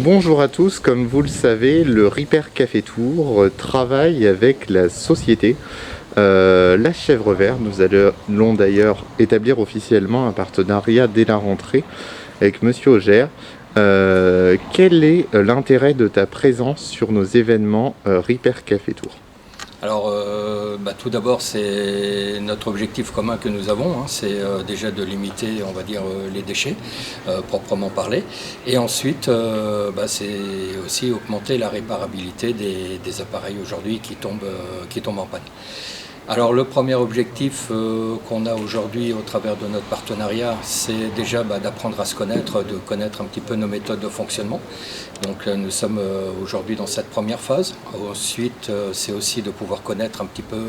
Bonjour à tous, comme vous le savez, le Repair Café Tour travaille avec la société La Chèvre Verte. Nous allons d'ailleurs établir officiellement un partenariat dès la rentrée avec Monsieur Auger. Quel est l'intérêt de ta présence sur nos événements Repair Café Tour? Alors, tout d'abord, c'est notre objectif commun que nous avons, hein, c'est déjà de limiter, on va dire, les déchets, proprement parlé. Et ensuite, c'est aussi augmenter la réparabilité des appareils aujourd'hui qui tombent en panne. Alors le premier objectif qu'on a aujourd'hui au travers de notre partenariat, c'est déjà d'apprendre à se connaître, de connaître un petit peu nos méthodes de fonctionnement. Donc nous sommes aujourd'hui dans cette première phase. Ensuite, c'est aussi de pouvoir connaître un petit peu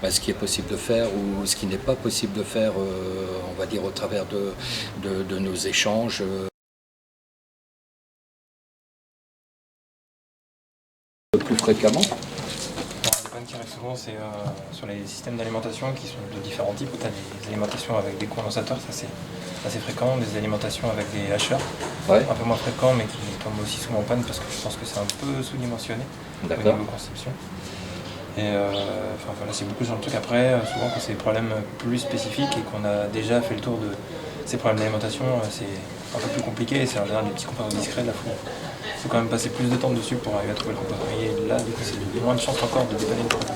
ce qui est possible de faire ou ce qui n'est pas possible de faire, on va dire, au travers de nos échanges. Plus fréquemment. Les pannes qui arrivent souvent, c'est sur les systèmes d'alimentation qui sont de différents types. Tu as des alimentations avec des condensateurs, ça c'est assez fréquent, des alimentations avec des hacheurs, un peu moins fréquents, mais qui tombent aussi souvent en panne parce que je pense que c'est un peu sous-dimensionné au niveau conception. Et voilà, c'est beaucoup sur le truc. Après, souvent quand c'est des problèmes plus spécifiques et qu'on a déjà fait le tour de ces problèmes d'alimentation, c'est un peu plus compliqué et c'est en général des petits composants discrets de la foule. Il faut quand même passer plus de temps dessus pour arriver à trouver le composant. Et là, du coup, c'est moins de chance encore de dépanner le produit.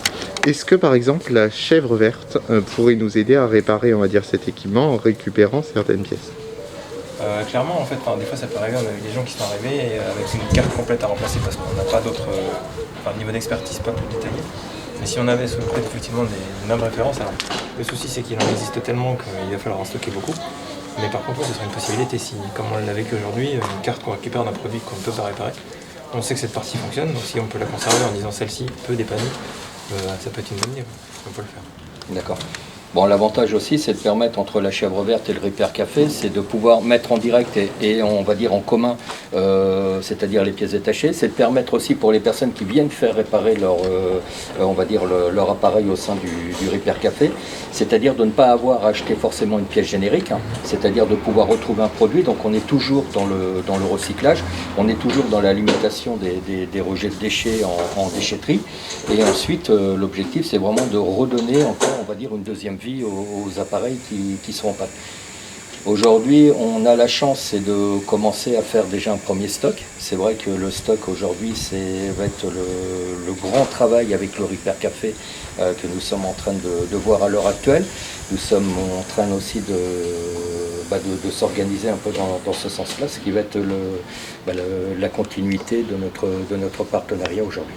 Est-ce que par exemple la Chèvre Verte pourrait nous aider à réparer, on va dire, cet équipement en récupérant certaines pièces? Clairement, en fait, des fois ça peut arriver, on a eu des gens qui sont arrivés avec une carte complète à remplacer parce qu'on n'a pas d'autres niveau d'expertise pas plus détaillé. Mais si on avait sous le coude effectivement des mêmes références, alors le souci c'est qu'il en existe tellement qu'il va falloir en stocker beaucoup. Mais par contre, ce serait une possibilité si, comme on l'a vécu aujourd'hui, une carte qu'on récupère d'un produit qu'on ne peut pas réparer, on sait que cette partie fonctionne, donc si on peut la conserver en disant celle-ci peut dépanner, ça peut être une bonne idée, on peut le faire. D'accord. Bon, l'avantage aussi, c'est de permettre entre la Chèvre Verte et le Repair Café, c'est de pouvoir mettre en direct et on va dire en commun, c'est-à-dire les pièces détachées. C'est de permettre aussi pour les personnes qui viennent faire réparer leur appareil au sein du Repair Café, c'est-à-dire de ne pas avoir à acheter forcément une pièce générique, hein, c'est-à-dire de pouvoir retrouver un produit. Donc on est toujours dans le recyclage, on est toujours dans la limitation des rejets de déchets en déchetterie. Et ensuite, l'objectif, c'est vraiment de redonner encore, on va dire, une deuxième vie aux appareils qui sont en panne. Aujourd'hui, on a la chance, c'est de commencer à faire déjà un premier stock. C'est vrai que le stock aujourd'hui, va être le grand travail avec le Repair Café que nous sommes en train de voir à l'heure actuelle. Nous sommes en train aussi de s'organiser un peu dans ce sens-là, ce qui va être la continuité de notre partenariat aujourd'hui.